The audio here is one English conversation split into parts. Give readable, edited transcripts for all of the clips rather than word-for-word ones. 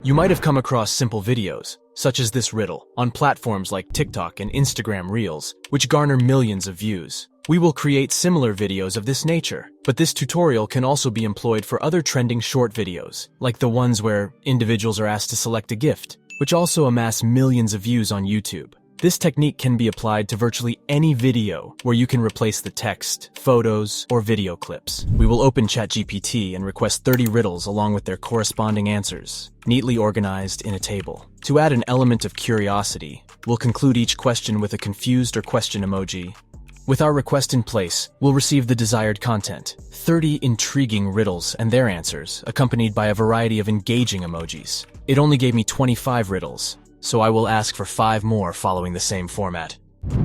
You might have come across simple videos, such as this riddle, on platforms like TikTok and Instagram Reels, which garner millions of views. We will create similar videos of this nature, but this tutorial can also be employed for other trending short videos, like the ones where individuals are asked to select a gift, which also amass millions of views on YouTube. This technique can be applied to virtually any video where you can replace the text, photos, or video clips. We will open ChatGPT and request 30 riddles along with their corresponding answers, neatly organized in a table. To add an element of curiosity, we'll conclude each question with a confused or question emoji. With our request in place, we'll receive the desired content, 30 intriguing riddles and their answers, accompanied by a variety of engaging emojis. It only gave me 25 riddles, so I will ask for 5 more following the same format.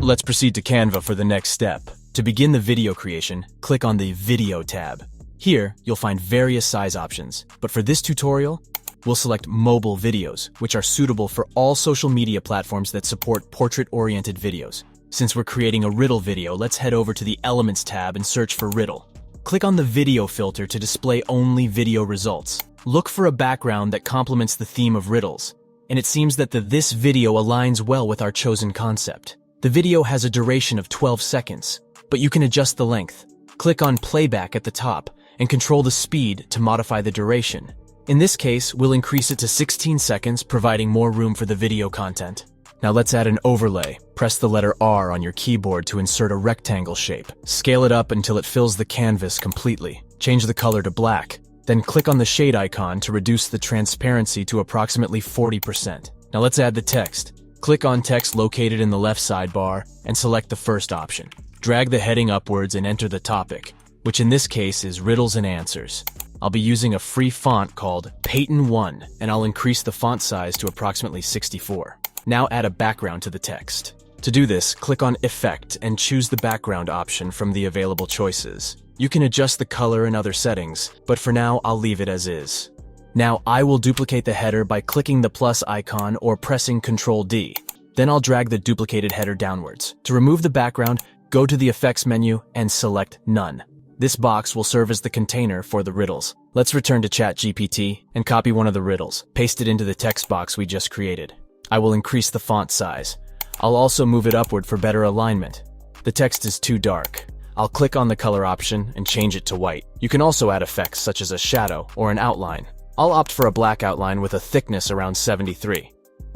Let's proceed to Canva for the next step. To begin the video creation, click on the Video tab. Here, you'll find various size options, but for this tutorial, we'll select mobile videos, which are suitable for all social media platforms that support portrait-oriented videos. Since we're creating a riddle video, let's head over to the Elements tab and search for riddle. Click on the video filter to display only video results. Look for a background that complements the theme of riddles, and it seems that this video aligns well with our chosen concept. The video has a duration of 12 seconds, but you can adjust the length. Click on Playback at the top and control the speed to modify the duration. In this case, we'll increase it to 16 seconds, providing more room for the video content. Now let's add an overlay. Press the letter R on your keyboard to insert a rectangle shape. Scale it up until it fills the canvas completely. Change the color to black. Then click on the shade icon to reduce the transparency to approximately 40%. Now let's add the text. Click on text located in the left sidebar and select the first option. Drag the heading upwards and enter the topic, which in this case is Riddles and Answers. I'll be using a free font called Peyton 1, and I'll increase the font size to approximately 64. Now add a background to the text. To do this, click on Effect and choose the background option from the available choices. You can adjust the color and other settings, but for now I'll leave it as is. Now I will duplicate the header by clicking the plus icon or pressing Ctrl D. Then I'll drag the duplicated header downwards. To remove the background, go to the Effects menu and select None. This box will serve as the container for the riddles. Let's return to ChatGPT and copy one of the riddles. Paste it into the text box we just created. I will increase the font size. I'll also move it upward for better alignment. The text is too dark. I'll click on the color option and change it to white. You can also add effects such as a shadow or an outline. I'll opt for a black outline with a thickness around 73.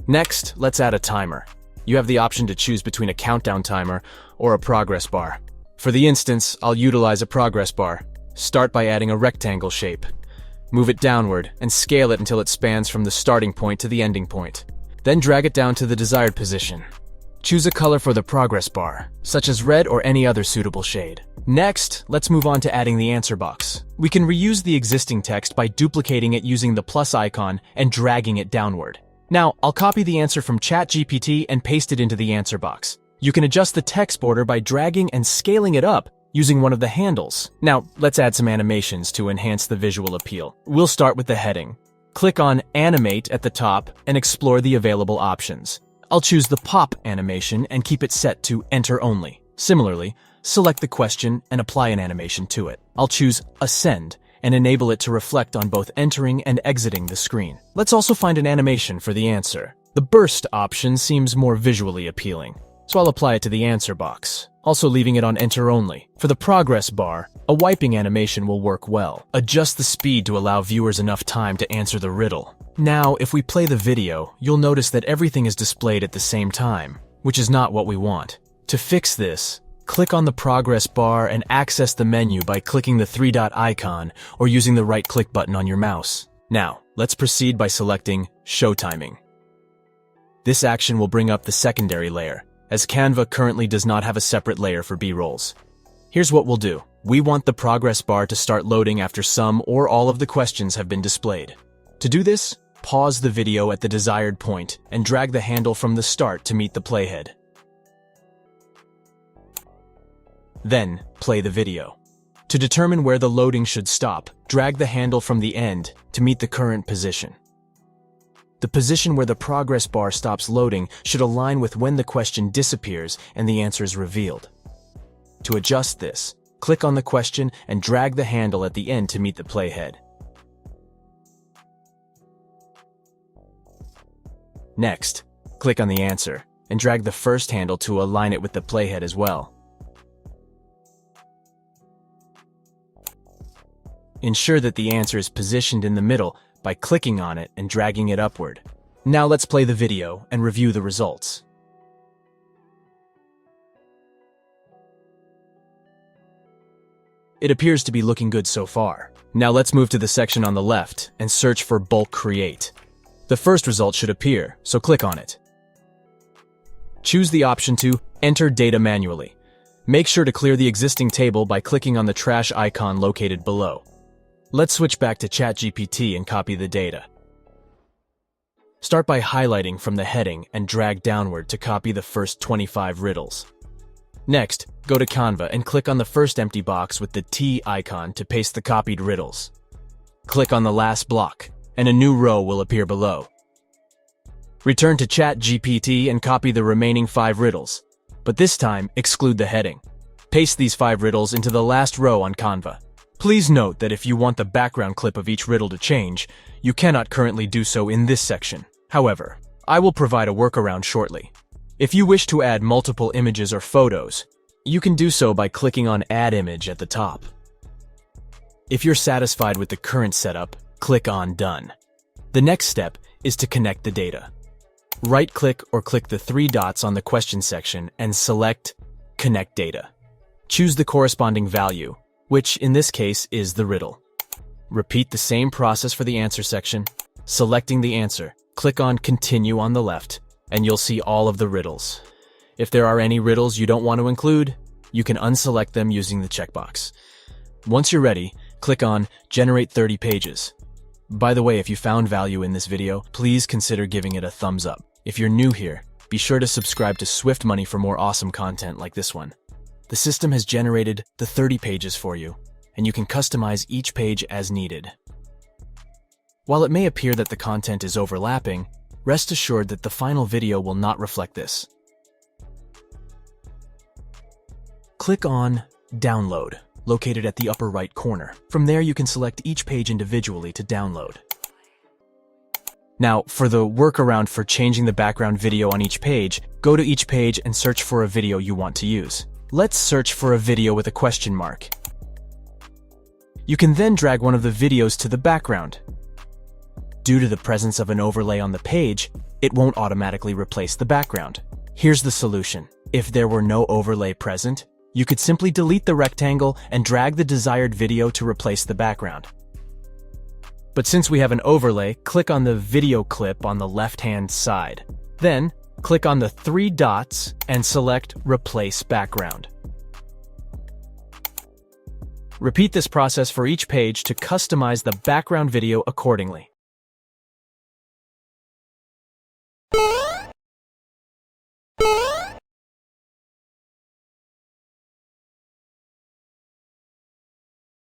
Next, let's add a timer. You have the option to choose between a countdown timer or a progress bar. For the instance, I'll utilize a progress bar. Start by adding a rectangle shape. Move it downward and scale it until it spans from the starting point to the ending point. Then drag it down to the desired position. Choose a color for the progress bar, such as red or any other suitable shade. Next, let's move on to adding the answer box. We can reuse the existing text by duplicating it using the plus icon and dragging it downward. Now, I'll copy the answer from ChatGPT and paste it into the answer box. You can adjust the text border by dragging and scaling it up using one of the handles. Now, let's add some animations to enhance the visual appeal. We'll start with the heading. Click on Animate at the top and explore the available options. I'll choose the pop animation and keep it set to Enter Only. Similarly, select the question and apply an animation to it. I'll choose Ascend and enable it to reflect on both entering and exiting the screen. Let's also find an animation for the answer. The burst option seems more visually appealing, so I'll apply it to the answer box, also leaving it on Enter Only. For the progress bar, a wiping animation will work well. Adjust the speed to allow viewers enough time to answer the riddle. Now, if we play the video, you'll notice that everything is displayed at the same time, which is not what we want. To fix this, click on the progress bar and access the menu by clicking the 3-dot icon or using the right-click button on your mouse. Now, let's proceed by selecting Show Timing. This action will bring up the secondary layer, as Canva currently does not have a separate layer for B-rolls. Here's what we'll do. We want the progress bar to start loading after some or all of the questions have been displayed. To do this, pause the video at the desired point and drag the handle from the start to meet the playhead. Then, play the video. To determine where the loading should stop, drag the handle from the end to meet the current position. The position where the progress bar stops loading should align with when the question disappears and the answer is revealed. To adjust this, click on the question and drag the handle at the end to meet the playhead. Next, click on the answer and drag the first handle to align it with the playhead as well. Ensure that the answer is positioned in the middle by clicking on it and dragging it upward. Now let's play the video and review the results. It appears to be looking good so far. Now let's move to the section on the left and search for bulk create. The first result should appear, so click on it. Choose the option to enter data manually. Make sure to clear the existing table by clicking on the trash icon located below. Let's switch back to ChatGPT and copy the data. Start by highlighting from the heading and drag downward to copy the first 25 riddles. Next, go to Canva and click on the first empty box with the T icon to paste the copied riddles. Click on the last block, and a new row will appear below. Return to ChatGPT and copy the remaining 5 riddles, but this time exclude the heading. Paste these 5 riddles into the last row on Canva. Please note that if you want the background clip of each riddle to change, you cannot currently do so in this section. However, I will provide a workaround shortly. If you wish to add multiple images or photos, you can do so by clicking on Add Image at the top. If you're satisfied with the current setup, click on Done. The next step is to connect the data. Right-click or click the 3 dots on the question section and select Connect Data. Choose the corresponding value, which in this case is the riddle. Repeat the same process for the answer section. Selecting the answer, click on Continue on the left, and you'll see all of the riddles. If there are any riddles you don't want to include, you can unselect them using the checkbox. Once you're ready, click on Generate 30 pages. By the way, if you found value in this video, please consider giving it a thumbs up. If you're new here, be sure to subscribe to Swift Money for more awesome content like this one. The system has generated the 30 pages for you, and you can customize each page as needed. While it may appear that the content is overlapping, rest assured that the final video will not reflect this. Click on Download, located at the upper right corner. From there, you can select each page individually to download. Now, for the workaround for changing the background video on each page, go to each page and search for a video you want to use. Let's search for a video with a question mark. You can then drag one of the videos to the background. Due to the presence of an overlay on the page, it won't automatically replace the background. Here's the solution. If there were no overlay present, you could simply delete the rectangle and drag the desired video to replace the background. But since we have an overlay, click on the video clip on the left-hand side. Then, click on the 3 dots and select Replace Background. Repeat this process for each page to customize the background video accordingly.